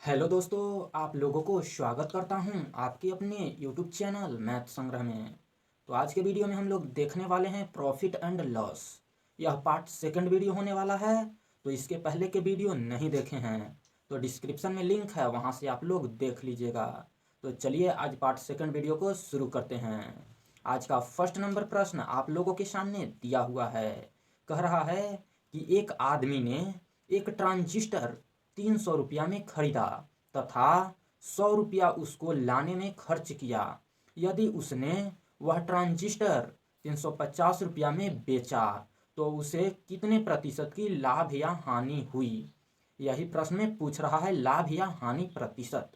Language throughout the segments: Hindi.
हेलो दोस्तों, आप लोगों को स्वागत करता हूं आपके अपने यूट्यूब चैनल मैथ संग्रह में। तो आज के वीडियो में हम लोग देखने वाले हैं प्रॉफिट एंड लॉस। यह पार्ट सेकंड वीडियो होने वाला है। तो इसके पहले के वीडियो नहीं देखे हैं तो डिस्क्रिप्शन में लिंक है, वहां से आप लोग देख लीजिएगा। तो चलिए आज पार्ट सेकंड वीडियो को शुरू करते हैं। आज का फर्स्ट नंबर प्रश्न आप लोगों के सामने दिया हुआ है। कह रहा है कि एक आदमी ने एक ट्रांजिस्टर 300 रुपया में खरीदा तथा 100 रुपया उसको लाने में खर्च किया। यदि उसने वह ट्रांजिस्टर 350 रुपया में बेचा तो उसे कितने प्रतिशत की लाभ या हानि हुई। यही प्रश्न में पूछ रहा है, लाभ या हानि प्रतिशत।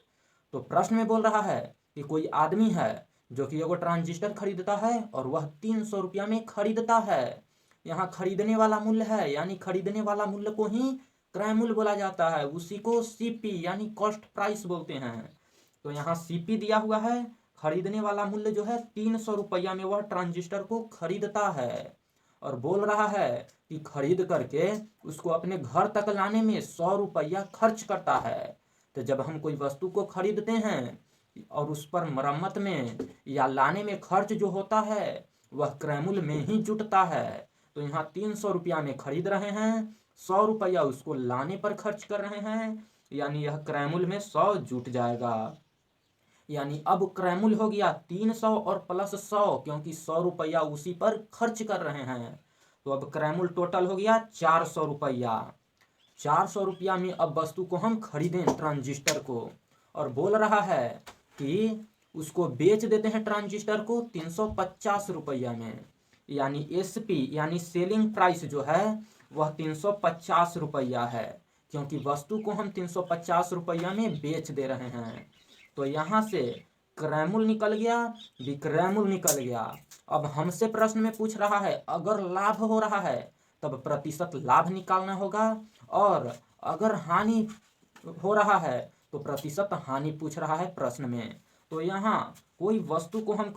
तो प्रश्न में बोल रहा है कि कोई आदमी है जो कि एगो ट्रांजिस्टर खरीदता है और वह 300 रुपया में खरीदता है। यहाँ खरीदने वाला मूल्य है, यानी खरीदने वाला मूल्य को ही क्रय मूल्य बोला जाता है, उसी को सीपी यानी कॉस्ट प्राइस बोलते हैं। तो यहाँ सीपी दिया हुआ है, खरीदने वाला मूल्य जो है 300 रुपया में वह ट्रांजिस्टर को खरीदता है और बोल रहा है कि खरीद करके उसको अपने घर तक लाने में 100 रुपया खर्च करता है। तो जब हम कोई वस्तु को खरीदते हैं और उस पर मरम्मत में या लाने में खर्च जो होता है वह क्रय मूल्य में ही जुटता है। तो यहाँ 300 रुपया में खरीद रहे हैं, 100 रुपया उसको लाने पर खर्च कर रहे हैं, यानी यह क्रय मूल्य में 100 जुट जाएगा। यानी अब क्रय मूल्य हो गया 300 और प्लस 100, क्योंकि 100 रुपया उसी पर खर्च कर रहे हैं। तो अब क्रय मूल्य टोटल हो गया 400 रुपया। 400 रुपया में अब वस्तु को हम खरीदें ट्रांजिस्टर को, और बोल रहा है कि उसको बेच देते हैं ट्रांजिस्टर को 350 रुपया में। यानी एसपी यानी सेलिंग प्राइस जो है वह 350 रुपया है, क्योंकि वस्तु को हम 350 रुपया में बेच दे रहे हैं। तो यहाँ से क्रय मूल्य निकल गया, विक्रय मूल्य निकल गया। अब हमसे प्रश्न में पूछ रहा है अगर लाभ हो रहा है तब प्रतिशत लाभ निकालना होगा, और अगर हानि हो रहा है तो प्रतिशत हानि पूछ रहा है प्रश्न में। तो यहाँ कोई वस्तु को हम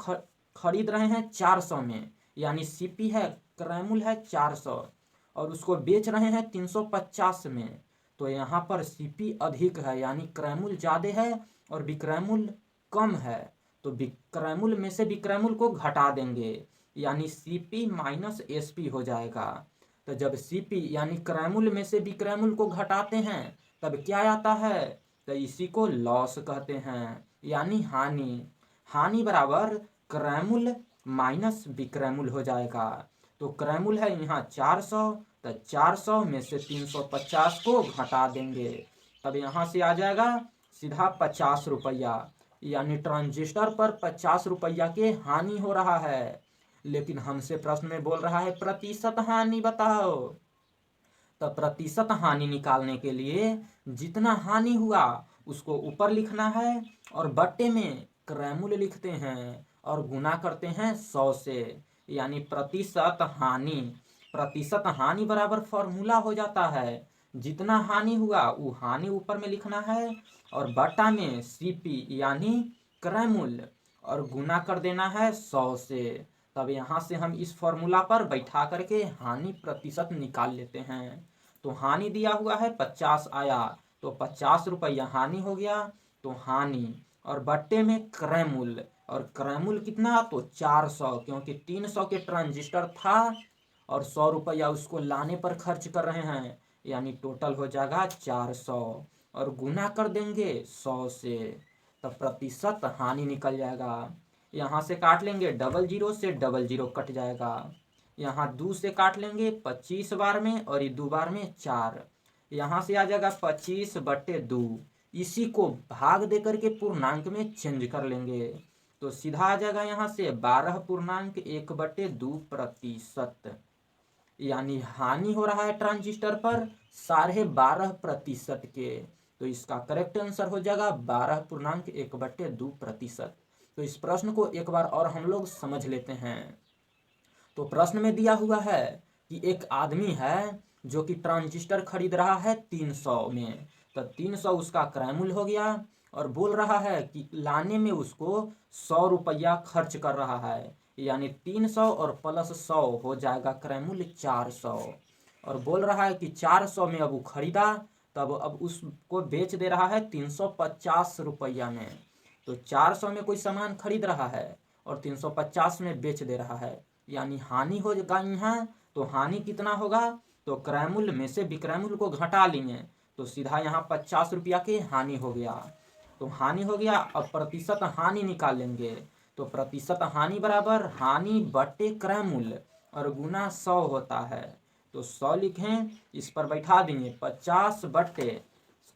खरीद रहे हैं 400 में, यानी सीपी है, क्रय मूल्य है 400, और उसको बेच रहे हैं 350 में। तो यहाँ पर सीपी अधिक है, यानी क्रय मूल्य ज़्यादा है और विक्रय मूल्य कम है। तो विक्रय मूल्य में से विक्रय मूल्य को घटा देंगे, यानी सीपी माइनस एसपी हो जाएगा। तो जब सीपी यानी क्रय मूल्य में से विक्रय मूल्य को घटाते हैं तब क्या आता है, तो इसी को लॉस कहते हैं, यानी हानि। हानि बराबर क्रय मूल्य माइनस विक्रय मूल्य हो जाएगा। तो क्रय मूल्य है यहाँ 400, तो 400 में से 350 को घटा देंगे, तब यहाँ से आ जाएगा सीधा 50 रुपया। यानी ट्रांजिस्टर पर 50 रुपया के हानि हो रहा है। लेकिन हमसे प्रश्न में बोल रहा है प्रतिशत हानि बताओ। तो प्रतिशत हानि निकालने के लिए जितना हानि हुआ उसको ऊपर लिखना है और बट्टे में क्रय मूल्य लिखते हैं और गुना करते हैं 100 से, यानी प्रतिशत हानि। प्रतिशत हानि बराबर फॉर्मूला हो जाता है, जितना हानि हुआ वो हानि ऊपर में लिखना है और बट्टा में सीपी यानी क्रय मूल्य और गुना कर देना है 100 से। तब यहाँ से हम इस फॉर्मूला पर बैठा करके हानि प्रतिशत निकाल लेते हैं। तो हानि दिया हुआ है 50 आया, तो 50 रुपया हानि हो गया, तो हानि, और बट्टे में क्रय मूल्य, और क्रय मूल्य कितना, तो 400, क्योंकि 300 के ट्रांजिस्टर था और 100 रुपया उसको लाने पर खर्च कर रहे हैं, यानी टोटल हो जाएगा 400, और गुना कर देंगे 100 से, तब प्रतिशत हानि निकल जाएगा। यहाँ से काट लेंगे, डबल जीरो से डबल जीरो कट जाएगा। यहाँ 2 से काट लेंगे 25 बार में, और ये 2 बार में 4। यहाँ से आ जाएगा 25/2। इसी को भाग दे करके पूर्णांक में चेंज कर लेंगे, तो सीधा आ जाएगा यहाँ से 12.1/2%। यानी हानि हो रहा है ट्रांजिस्टर पर 12.5% के। तो इसका करेक्ट आंसर हो जाएगा 12.1/2%। तो इस प्रश्न को एक बार और हम लोग समझ लेते हैं। तो प्रश्न में दिया हुआ है कि एक आदमी है जो कि ट्रांजिस्टर खरीद रहा है 300 में, तो 300 उसका क्रय मूल्य हो गया, और बोल रहा है कि लाने में उसको 100 रुपया खर्च कर रहा है, यानी 300 और प्लस 100 हो जाएगा क्रय मूल्य 400। और बोल रहा है कि 400 में अब वो खरीदा तब अब उसको बेच दे रहा है 350 रुपया में। तो 400 में कोई सामान खरीद रहा है और 350 में बेच दे रहा है, यानी हानि हो गई यहाँ। तो हानि कितना होगा, तो क्रय मूल्य में से विक्रय मूल्य को घटा लेंगे, तो सीधा यहाँ 50 रुपया की हानि हो गया। तो हानि हो गया, अब प्रतिशत हानि निकाल लेंगे। तो प्रतिशत हानि बराबर हानि बटे क्रय मूल्य और गुना 100 होता है। तो 100 लिखें, इस पर बैठा देंगे 50 बटे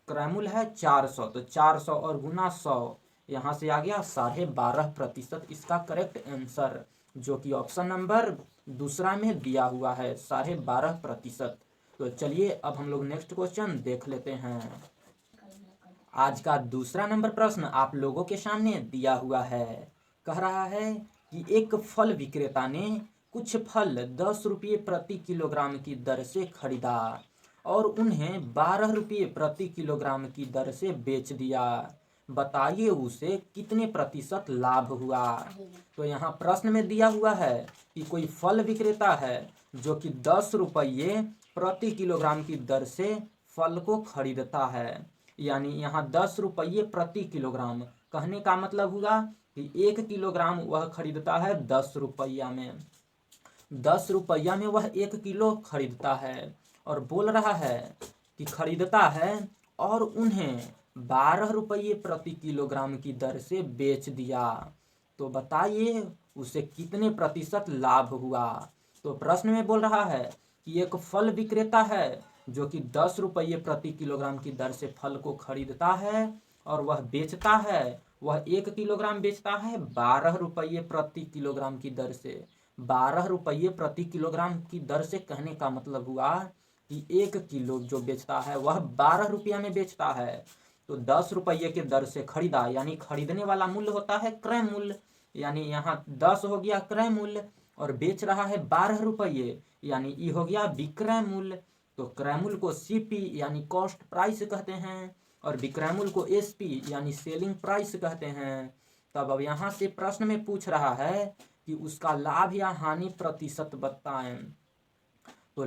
क्रय मूल्य है 400, तो 400 और गुना 100, यहाँ से आ गया 12.5%। इसका करेक्ट आंसर जो कि ऑप्शन नंबर दूसरा में दिया हुआ है 12.5%। तो चलिए अब हम लोग नेक्स्ट क्वेश्चन देख लेते हैं। आज का दूसरा नंबर प्रश्न आप लोगों के सामने दिया हुआ है। कह रहा है कि एक फल विक्रेता ने कुछ फल 10 रुपये प्रति किलोग्राम की दर से खरीदा और उन्हें 12 रुपये प्रति किलोग्राम की दर से बेच दिया। बताइए उसे कितने प्रतिशत लाभ हुआ। तो यहाँ प्रश्न में दिया हुआ है कि कोई फल विक्रेता है जो कि 10 रुपये प्रति किलोग्राम की दर से फल को खरीदता है, यानी यहाँ 10 रुपये प्रति किलोग्राम कहने का मतलब हुआ कि 1 किलोग्राम वह खरीदता है 10 रुपया में। 10 रुपया में वह 1 किलो खरीदता है और बोल रहा है कि खरीदता है और उन्हें 12 रुपये प्रति किलोग्राम की दर से बेच दिया। तो बताइए उसे कितने प्रतिशत लाभ हुआ। तो प्रश्न में बोल रहा है कि एक फल विक्रेता है जो कि 10 रुपये प्रति किलोग्राम की दर से फल को खरीदता है और वह बेचता है, वह 1 किलोग्राम बेचता है 12 रुपये प्रति किलोग्राम की दर से। 12 रुपये प्रति किलोग्राम की दर से कहने का मतलब हुआ कि 1 किलो जो बेचता है वह 12 रुपया में बेचता है। तो 10 रुपये के दर से खरीदा, यानी खरीदने वाला मूल्य होता है क्रय मूल्य, यानी यहाँ 10 हो गया क्रय मूल्य और बेच रहा है 12 रुपये, यानी ये हो गया विक्रय मूल्य। तो क्रय मूल्य को सीपी यानी कॉस्ट प्राइस कहते हैं और विक्रय मूल्य को एसपी यानी सेलिंग प्राइस कहते हैं। तब अब यहाँ से प्रश्न में पूछ रहा है कि उसका लाभ या हानि प्रतिशत बताएं। तो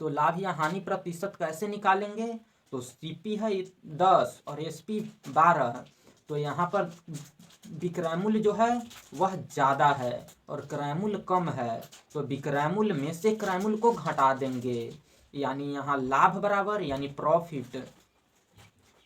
लाभ या हानि प्रतिशत कैसे निकालेंगे। तो सीपी है 10 और एसपी 12। तो यहाँ पर विक्रय मूल्य जो है वह ज़्यादा है और क्रय मूल्य कम है, तो विक्रय मूल्य में से क्रय मूल्य को घटा देंगे, यानी यहाँ लाभ बराबर यानी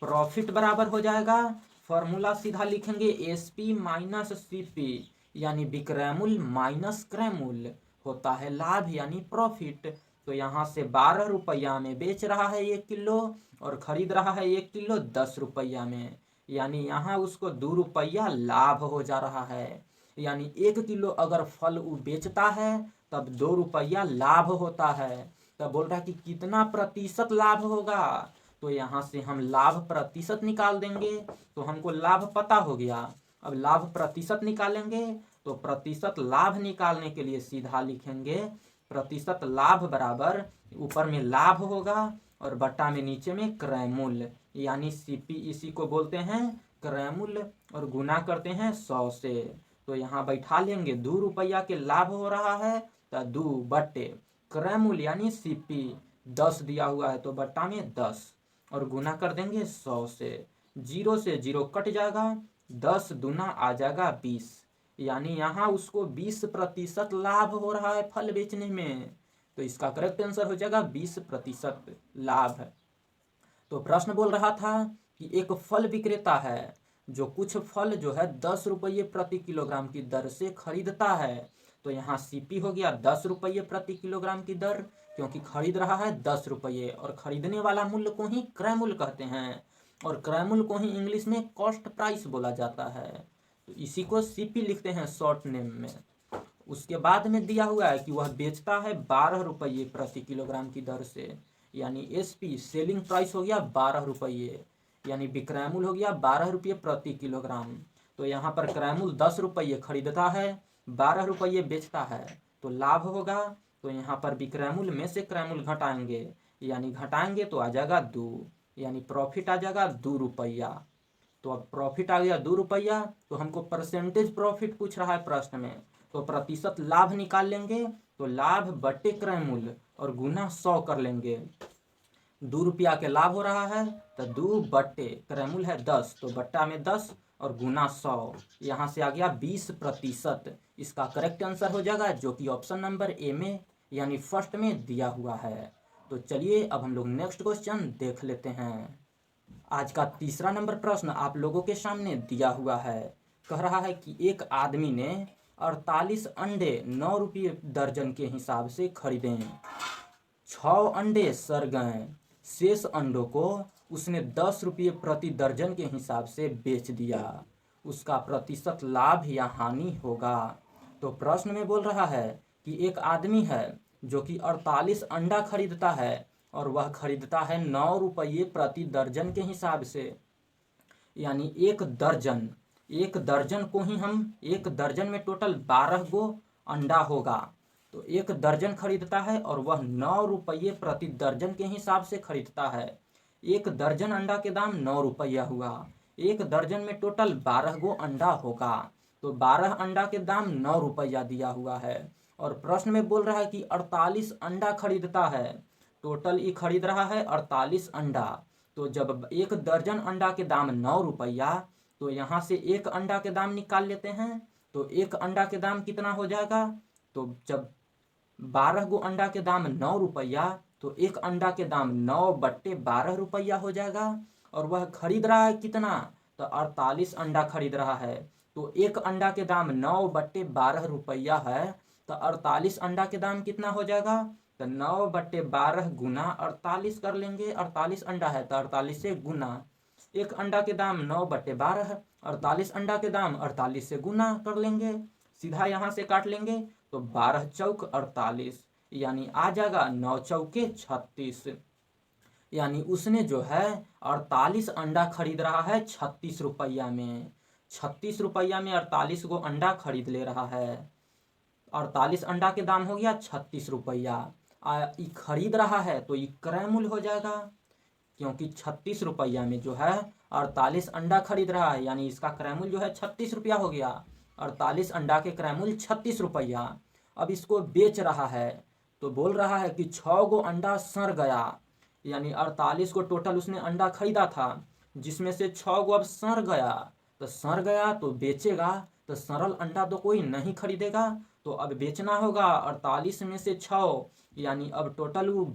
प्रॉफिट बराबर हो जाएगा। फॉर्मूला सीधा लिखेंगे एसपी माइनस सीपी, यानी विक्रय मूल्य माइनस क्रय मूल्य होता है लाभ यानी प्रॉफिट। तो यहाँ से 12 रुपया में बेच रहा है 1 किलो और खरीद रहा है 1 किलो 10 रुपया में, यानी यहाँ उसको 2 रुपया लाभ हो जा रहा है। यानी 1 किलो अगर फल वो बेचता है तब 2 रुपया लाभ होता है। तब बोल रहा है कि कितना प्रतिशत लाभ होगा। तो यहाँ से हम लाभ प्रतिशत निकाल देंगे, तो हमको लाभ पता हो गया। अब लाभ प्रतिशत निकालेंगे, तो प्रतिशत लाभ निकालने के लिए सीधा लिखेंगे प्रतिशत लाभ बराबर ऊपर में लाभ होगा और बट्टा में नीचे में क्रय मूल्य यानी सीपी, इसी को बोलते हैं क्रय मूल्य, और गुना करते हैं 100 से। तो यहाँ बैठा लेंगे 2 रुपया के लाभ हो रहा है तो 2 बट्टे क्रय मूल्य यानी सीपी 10 दिया हुआ है तो बट्टा में 10 और गुना कर देंगे 100 से। 0 से 0 कट जाएगा, 10 दूना आ जाएगा 20, यानी यहाँ उसको 20% लाभ हो रहा है फल बेचने में। तो इसका करेक्ट आंसर हो जाएगा 20% लाभ। तो प्रश्न बोल रहा था कि एक फल विक्रेता है जो कुछ फल जो है 10 रुपये प्रति किलोग्राम की दर से खरीदता है। तो यहाँ सीपी हो गया 10 रुपये प्रति किलोग्राम की दर, क्योंकि खरीद रहा है 10 रुपये और खरीदने वाला मूल्य को ही क्रय मूल्य कहते हैं और क्रय मूल्य को ही इंग्लिश में कॉस्ट प्राइस बोला जाता है। तो इसी को सीपी लिखते हैं शॉर्ट नेम में। उसके बाद में दिया हुआ है कि वह बेचता है 12 रुपये प्रति किलोग्राम की दर से, यानी एसपी सेलिंग प्राइस हो गया 12 रुपये, यानी विक्रय मूल्य हो गया 12 रुपये प्रति किलोग्राम। तो यहाँ पर क्रय मूल्य 10 रुपये खरीदता है, 12 रुपये बेचता है, तो लाभ होगा। तो यहाँ पर विक्रय मूल्य में से क्रय मूल्य घटाएंगे, यानी घटाएंगे तो आ जाएगा 2, यानी प्रॉफिट आ जाएगा 2 रुपया। तो अब प्रॉफिट आ गया 2 रुपया, तो हमको परसेंटेज प्रॉफिट पूछ रहा है प्रश्न में, तो प्रतिशत लाभ निकाल लेंगे। तो लाभ बटे क्रय मूल्य और गुना 100 कर लेंगे। ₹2 के लाभ हो रहा है तो 2 बट्टे क्रयमूल्य है 10, तो बट्टा में 10 और गुना 100, यहाँ से आ गया 20%। इसका करेक्ट आंसर हो जाएगा जो कि ऑप्शन नंबर ए में यानी फर्स्ट में दिया हुआ है। तो चलिए अब हम लोग नेक्स्ट क्वेश्चन देख लेते हैं। आज का तीसरा नंबर प्रश्न आप लोगों के सामने दिया हुआ है। कह रहा है कि एक आदमी ने 48 अंडे ₹9 दर्जन के हिसाब से खरीदे, 6 अंडे सड़ गए, शेष अंडों को उसने ₹10 प्रति दर्जन के हिसाब से बेच दिया, उसका प्रतिशत लाभ या हानि होगा। तो प्रश्न में बोल रहा है कि एक आदमी है जो कि 48 अंडा खरीदता है और वह खरीदता है ₹9 प्रति दर्जन के हिसाब से, यानी एक दर्जन को ही हम, एक दर्जन में टोटल 12 गो अंडा होगा, तो एक दर्जन खरीदता है और वह ₹9 प्रति दर्जन के हिसाब से खरीदता है। एक दर्जन अंडा के दाम ₹9 हुआ, एक दर्जन में टोटल 12 गो अंडा होगा, तो 12 अंडा के दाम ₹9 दिया हुआ है। और प्रश्न में बोल रहा है कि 48 अंडा खरीदता है, टोटल ये खरीद रहा है 48 अंडा, तो जब एक दर्जन अंडा के दाम ₹9, तो यहाँ से एक अंडा के दाम निकाल लेते हैं, तो एक अंडा के दाम कितना हो जाएगा, तो जब 12 गो अंडा के दाम ₹9, तो एक अंडा के दाम 9/12 हो जाएगा। और वह खरीद रहा है कितना, तो 48 अंडा खरीद रहा है, तो एक अंडा के दाम 9/12 है, तो 48 अंडा के दाम कितना हो जाएगा, तो 9/12 गुना 48 कर लेंगे, 48 अंडा है तो 48 से गुना, एक अंडा के दाम 9/12, 48 अंडा के दाम 48 से गुना कर लेंगे, सीधा यहाँ से काट लेंगे, तो 12 चौक 48, यानी आ जाएगा 9 चौके 36, यानी उसने जो है 48 अंडा खरीद रहा है ₹36 में, ₹36 में 48 गो अंडा खरीद ले रहा है। 48 अंडा के दाम हो गया ₹36, खरीद रहा है तो ये क्रय मूल्य हो जाएगा, क्योंकि ₹36 में जो है 48 अंडा खरीद रहा है, यानी इसका क्रय मूल्य जो है ₹36 हो गया। 48 अंडा के क्रय मूल्य ₹36। अब इसको बेच रहा है, तो बोल रहा है कि 6 गो अंडा सड़ गया, यानी 48 को टोटल उसने अंडा खरीदा था, जिसमें से 6 गो अब सड़ गया, तो सड़ गया तो बेचेगा, तो सरल अंडा तो कोई नहीं खरीदेगा, तो अब बेचना होगा 48 में से 6, यानी अब टोटल वो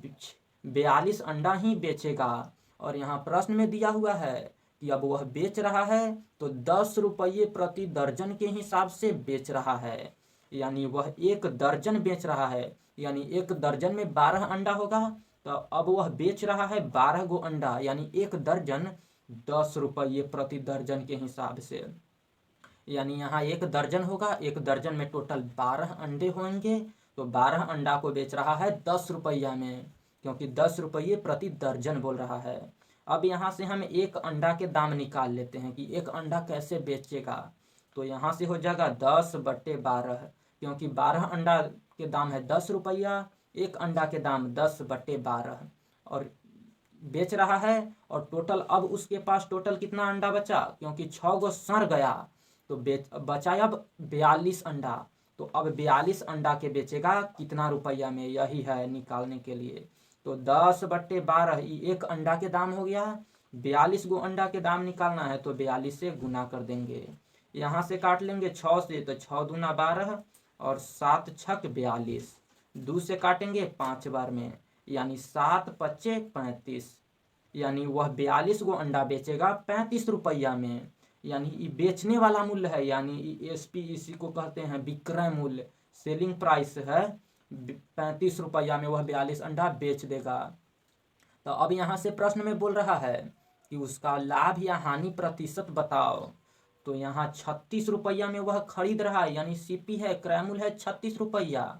42 अंडा ही बेचेगा। और यहाँ प्रश्न में दिया हुआ है कि अब वह बेच रहा है तो ₹10 प्रति दर्जन के हिसाब से बेच रहा है, यानी वह एक दर्जन बेच रहा है, यानी एक दर्जन में 12 अंडा होगा, तो अब वह बेच रहा है 12 गो अंडा, यानी एक दर्जन ₹10 प्रति दर्जन के हिसाब से, यानी यहाँ एक दर्जन होगा, एक दर्जन में टोटल 12 अंडे होंगे, तो 12 अंडा को बेच रहा है ₹10 में, क्योंकि ₹10 प्रति दर्जन बोल रहा है। अब यहाँ से हम एक अंडा के दाम निकाल लेते हैं कि एक अंडा कैसे बेचेगा, तो यहाँ से हो जाएगा 10/12, क्योंकि 12 अंडा के दाम है ₹10, एक अंडा के दाम 10/12, और बेच रहा है, और टोटल अब उसके पास टोटल कितना अंडा बचा, क्योंकि 6 गो सड़ गया, तो बचा अब 42 अंडा, तो अब 42 अंडा के बेचेगा कितना रुपया में, यही है निकालने के लिए। तो 10/12 एक अंडा के दाम हो गया, 42 गो अंडा के दाम निकालना है तो 42 से गुना कर देंगे, यहाँ से काट लेंगे 6 से, तो 6 दूना 12 और 7 छक 42, 2 से काटेंगे 5 बार में, यानी 7 पच्चे 35, यानी वह 42 गो अंडा बेचेगा ₹35 में, यानी ये बेचने वाला मूल्य है, यानी एसपी इसी को कहते हैं विक्रय मूल्य, सेलिंग प्राइस है ₹35 में वह 42 अंडा बेच देगा। तो अब यहाँ से प्रश्न में बोल रहा है कि उसका लाभ या हानि प्रतिशत बताओ, तो यहाँ ₹36 में वह खरीद रहा है, यानी सीपी है, क्रय मूल्य है ₹36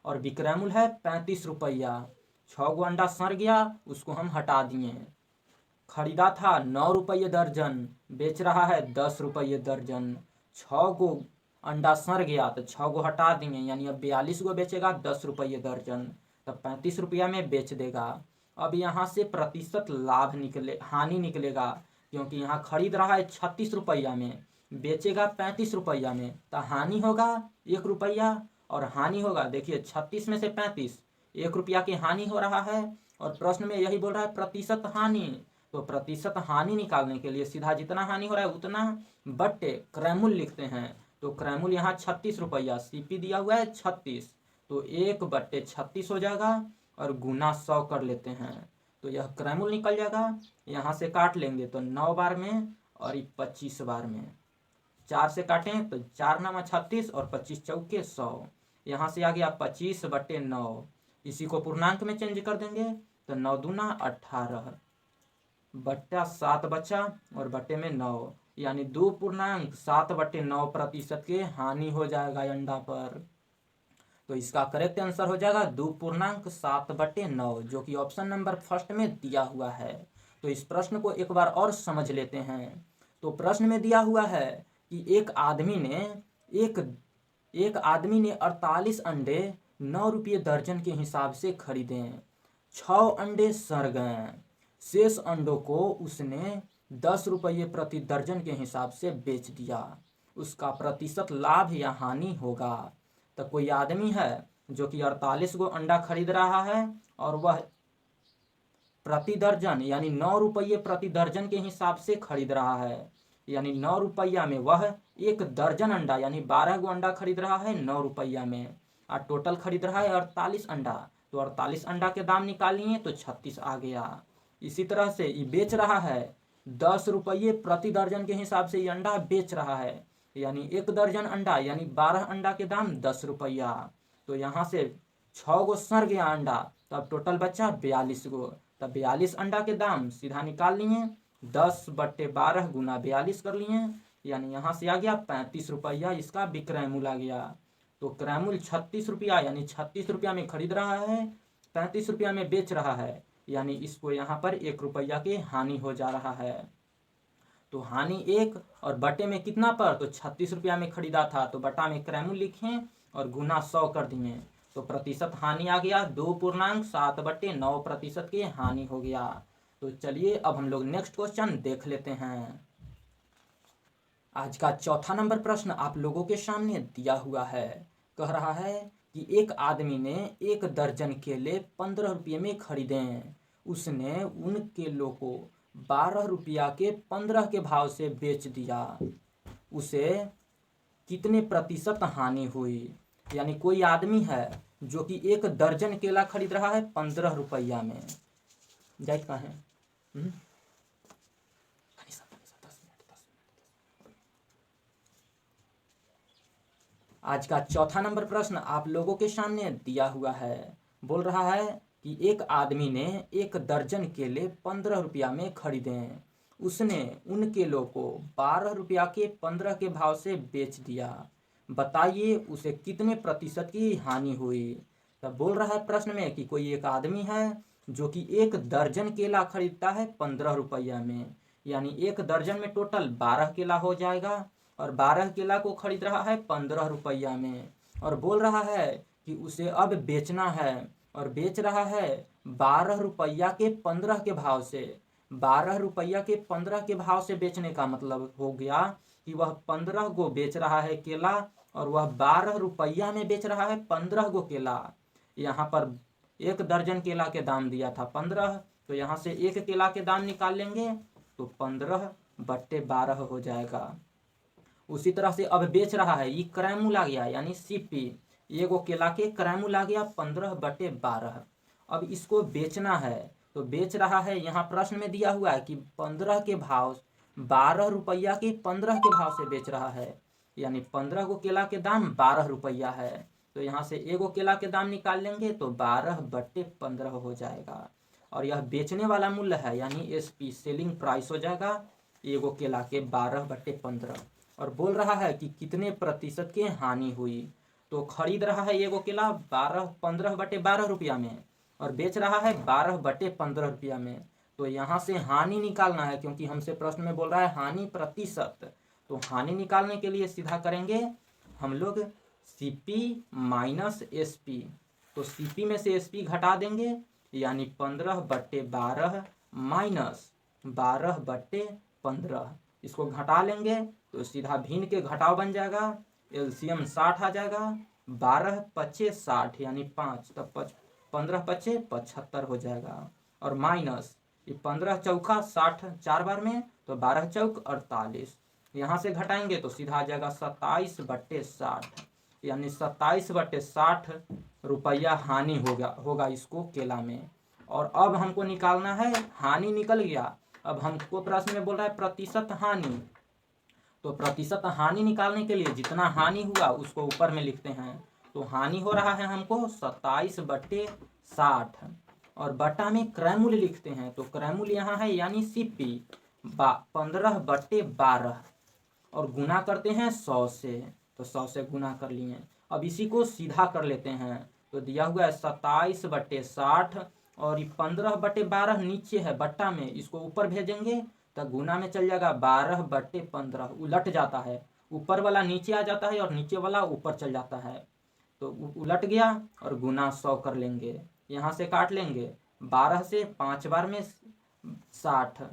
और विक्रय मूल्य है ₹35। 6 गो अंडा सड़ गया, उसको हम हटा दिए, खरीदा था ₹9 दर्जन, बेच रहा है ₹10 दर्जन, 6 गो अंडा सड़ गया तो 6 गो हटा देंगे, यानी अब 42 गो बेचेगा ₹10 दर्जन, तब ₹35 में बेच देगा। अब यहाँ से प्रतिशत लाभ निकले, हानि निकलेगा, क्योंकि यहाँ खरीद रहा है ₹36 में, बेचेगा ₹35 में, तो हानि होगा ₹1 और हानि होगा, देखिए 36 में से 35, ₹1 की हानि हो रहा है, और प्रश्न में यही बोल रहा है प्रतिशत हानि। तो प्रतिशत हानि निकालने के लिए सीधा जितना हानि हो रहा है उतना बट्टे क्रयमूल्य लिखते हैं। तो क्रयमूल्य यहाँ 36 रुपया, सीपी दिया हुआ है 36, तो 1/36 हो जाएगा और गुना 100 कर लेते हैं। तो यह क्रयमूल्य निकल जाएगा। यहाँ से काट लेंगे तो 9 बार में और 25 बार में, 4 से काटें तो 4 नामा 36 और 25 चौके 100। यहाँ से आ गया 25/9, इसी को पूर्णांक में चेंज कर देंगे तो 9 दूना 18, बट्टा 7 बचा और बट्टे में 9, यानी 2.7/9% के हानि हो जाएगा अंडा पर। तो इसका करेक्ट आंसर हो जाएगा 2.7/9, जो कि ऑप्शन नंबर फर्स्ट में दिया हुआ है। तो इस प्रश्न को एक बार और समझ लेते हैं। तो प्रश्न में दिया हुआ है कि एक आदमी ने 48 अंडे 9 रुपये दर्जन के हिसाब से खरीदे, 6 अंडे सड़ गए, शेष अंडों को उसने 10 रुपये प्रति दर्जन के हिसाब से बेच दिया, उसका प्रतिशत लाभ या हानि होगा। तो कोई आदमी है जो कि 48 गो अंडा खरीद रहा है और वह प्रति दर्जन यानी 9 रुपये प्रति दर्जन के हिसाब से खरीद रहा है, यानी 9 रुपया में वह 1 दर्जन अंडा यानी 12 गो अंडा खरीद रहा है 9 रुपया में, और टोटल खरीद रहा है 48 अंडा। तो 48 अंडा के दाम निकालिए तो 36 आ गया। इसी तरह से ये बेच रहा है 10 रुपये प्रति दर्जन के हिसाब से ये अंडा बेच रहा है, यानी 1 दर्जन अंडा यानी 12 अंडा के दाम 10 रुपया। तो यहाँ से 6 गो सड़ गया अंडा, तब टोटल बचा 42 गो। तब 42 अंडा के दाम सीधा निकाल लिए, 10/12 गुना 42 कर लिए, यानी यहाँ से आ गया 35 रुपया, इसका विक्रय मूल्य आ गया। तो क्रय मूल्य 36 रुपया, यानी 36 रुपया में खरीद रहा है, 35 रुपया में बेच रहा है, यानी इसको यहाँ पर 1 रुपया की हानि हो जा रहा है। तो हानि 1 और बटे में कितना पर, तो 36 रुपया में खरीदा था, तो बटा में क्रय मूल्य लिखें और गुना 100 कर दिए, तो प्रतिशत हानि आ गया 2.7/9% की हानि हो गया। तो चलिए अब हम लोग नेक्स्ट क्वेश्चन देख लेते हैं। आज का चौथा नंबर प्रश्न आप लोगों के सामने दिया हुआ है। कह रहा है कि एक आदमी ने 1 दर्जन केले 15 रुपये में खरीदे, उसने उन केलों को 12 रुपया के 15 के भाव से बेच दिया, उसे कितने प्रतिशत हानि हुई। यानी कोई आदमी है जो कि 1 दर्जन केला खरीद रहा है 15 रुपया में, जाइत कहाँ है आज का चौथा नंबर प्रश्न आप लोगों के सामने दिया हुआ है। बोल रहा है कि एक आदमी ने 1 दर्जन केले 15 रुपया में खरीदे, उसने उन केलों को 12 रुपया के 15 के भाव से बेच दिया, बताइए उसे कितने प्रतिशत की हानि हुई। तब बोल रहा है प्रश्न में कि कोई एक आदमी है जो कि 1 दर्जन केला खरीदता है 15 रुपया में, यानी 1 दर्जन में टोटल 12 केला हो जाएगा, और 12 केला को खरीद रहा है 15 रुपया में, और बोल रहा है कि उसे अब बेचना है, और बेच रहा है 12 रुपया के 15 के भाव से। 12 रुपया के 15 के भाव से बेचने का मतलब हो गया कि वह 15 गो बेच रहा है केला, और वह 12 रुपया में बेच रहा है 15 गो केला। यहाँ पर 1 दर्जन केला के दाम दिया था 15, तो यहाँ से 1 केला के दाम निकाल लेंगे तो 15/12 हो जाएगा। उसी तरह से अब बेच रहा है, ये क्रय मूल्य आ गया यानी सीपी, 1 केला के क्रय मूल्य आ गया 15/12। अब इसको बेचना है, तो बेच रहा है, यहाँ प्रश्न में दिया हुआ है कि 15 के भाव 12 रुपया के 15 के भाव से बेच रहा है, यानी 15 गो केला के दाम 12 रुपया है। तो यहाँ से 1 केला के दाम निकाल लेंगे तो 12/15 हो जाएगा, और यह बेचने वाला मूल्य है यानी एसपी सेलिंग प्राइस हो जाएगा 1 केला के 12/15। और बोल रहा है कि कितने प्रतिशत की हानि हुई। तो खरीद रहा है 1 केला 15/12 रुपया में, और बेच रहा है 12/15 रुपया में। तो यहाँ से हानि निकालना है, क्योंकि हमसे प्रश्न में बोल रहा है हानि प्रतिशत। तो हानि निकालने के लिए सीधा करेंगे हम लोग सीपी माइनस एसपी। तो सीपी में से एसपी घटा देंगे, यानी 15/12 माइनस 12/15, इसको घटा लेंगे तो सीधा भिन्न के घटाव बन जाएगा, एलसीएम 60 आ जाएगा, 12 × 5 = 60 यानी 5, तब 15 पचे 75 हो जाएगा। और माइनस ये 15 चौका 60 4 बार में, तो 12 चौक 48। यहाँ से घटाएंगे तो सीधा आ जाएगा 27/60, यानी 27/60 रुपया हानि होगा इसको केला में। और अब हमको निकालना है, हानि निकल गया, अब हमको प्रश्न में बोल रहा है प्रतिशत हानि। तो प्रतिशत हानि निकालने के लिए जितना हानि हुआ उसको ऊपर में लिखते हैं। तो हानि हो रहा है हमको 27/60 और बटा में क्रय मूल्य लिखते हैं। तो क्रय मूल्य यहाँ है यानी सीपी 15/12 और गुना करते हैं 100 से। तो 100 से गुना कर लिए। अब इसी को सीधा कर लेते हैं। तो दिया हुआ है 27/60 और ये 15/12 नीचे है बट्टा में, इसको ऊपर भेजेंगे तो गुना में चल जाएगा 12/15। उलट जाता है, ऊपर वाला नीचे आ जाता है और नीचे वाला ऊपर चल जाता है। तो उलट गया और गुना 100 कर लेंगे। यहाँ से काट लेंगे 12 से 5 बार में 60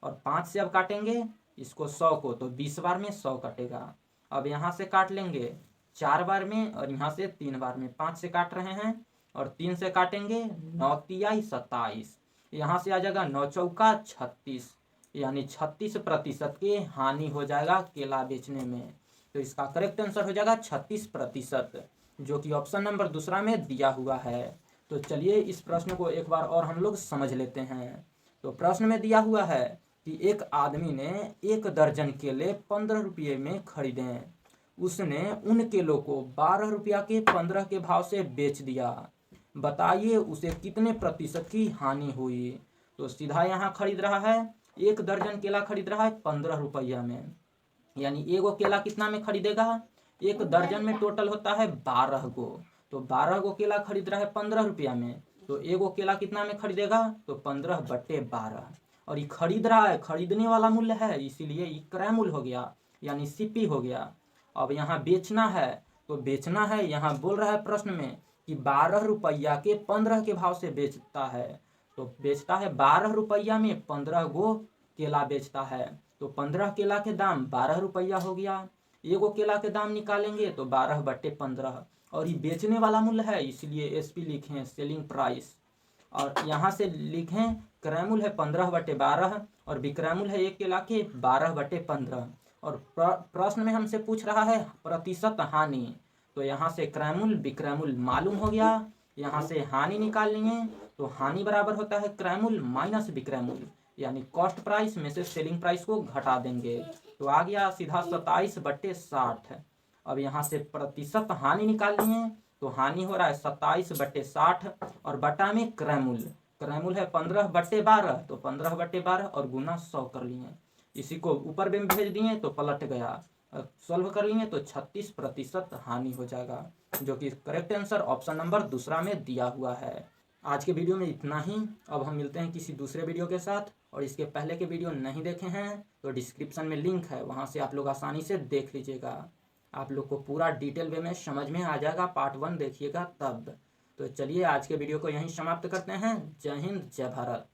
और 5 से अब काटेंगे इसको 100 को, तो 20 बार में 100 कटेगा। अब यहाँ से काट लेंगे 4 बार में और यहाँ से 3 बार में, 5 से काट रहे हैं और 3 से काटेंगे 9 तियाई 27। यहाँ से आ जाएगा 9 चौका 36, यानी 36% के हानि हो जाएगा केला बेचने में। तो इसका करेक्ट आंसर हो जाएगा 36%, जो कि ऑप्शन नंबर दूसरा में दिया हुआ है। तो चलिए इस प्रश्न को एक बार और हम लोग समझ लेते हैं। तो प्रश्न में दिया हुआ है कि एक आदमी ने 1 दर्जन केले 15 रुपये में खरीदे। उसने उन केलों को 12 रुपया के 15 के भाव से बेच दिया। बताइए उसे कितने प्रतिशत की हानि हुई। तो सीधा यहाँ खरीद रहा है, 1 दर्जन केला खरीद रहा है 15 रुपया में, यानी एगो केला कितना में खरीदेगा, 1 दर्जन में टोटल होता है 12 गो। तो 12 गो केला खरीद रहा है 15 रुपया में, तो एगो केला कितना में खरीदेगा, तो 15/12। और ये खरीद रहा है, खरीदने वाला मूल्य है, इसीलिए ये क्रय मूल्य हो गया यानी सीपी हो गया। अब यहाँ बेचना है, तो बेचना है, यहाँ बोल रहा है प्रश्न में कि 12 रुपया के 15 के भाव से बेचता है। तो बेचता है 12 रुपया में 15 गो केला बेचता है। तो 15 केला के दाम 12 रुपया हो गया। एगो केला के दाम निकालेंगे तो 12/15 और ये बेचने वाला मूल्य है, इसलिए एसपी लिखें सेलिंग प्राइस। और यहाँ से लिखें क्रय मूल्य है 15/12 और विक्रय मूल्य है 1 केला के 12/15। और प्रश्न में हमसे पूछ रहा है प्रतिशत हानि, तो यहाँ से क्रय मूल्य विक्रय मूल्य मालूम हो गया। यहाँ से हानि निकाल लिए, तो हानि बराबर होता है क्रय मूल्य माइनस विक्रय मूल्य, यानी कॉस्ट प्राइस में से सेलिंग प्राइस को घटा देंगे। तो आ गया सीधा 27/60। अब यहाँ से प्रतिशत हानि निकाल लिए, तो हानि हो रहा है 27/60 और बटा में क्रय मूल्य है 15/12, तो 15/12 और गुना 100 कर लिए। इसी को ऊपर में भेज दिए तो पलट गया, सॉल्व कर लिए तो 36% हानि हो जाएगा, जो कि करेक्ट आंसर ऑप्शन नंबर दूसरा में दिया हुआ है। आज के वीडियो में इतना ही। अब हम मिलते हैं किसी दूसरे वीडियो के साथ। और इसके पहले के वीडियो नहीं देखे हैं तो डिस्क्रिप्शन में लिंक है, वहाँ से आप लोग आसानी से देख लीजिएगा। आप लोग को पूरा डिटेल वे में समझ में आ जाएगा, पार्ट 1 देखिएगा तब। तो चलिए आज के वीडियो को यहीं समाप्त करते हैं। जय हिंद, जय भारत।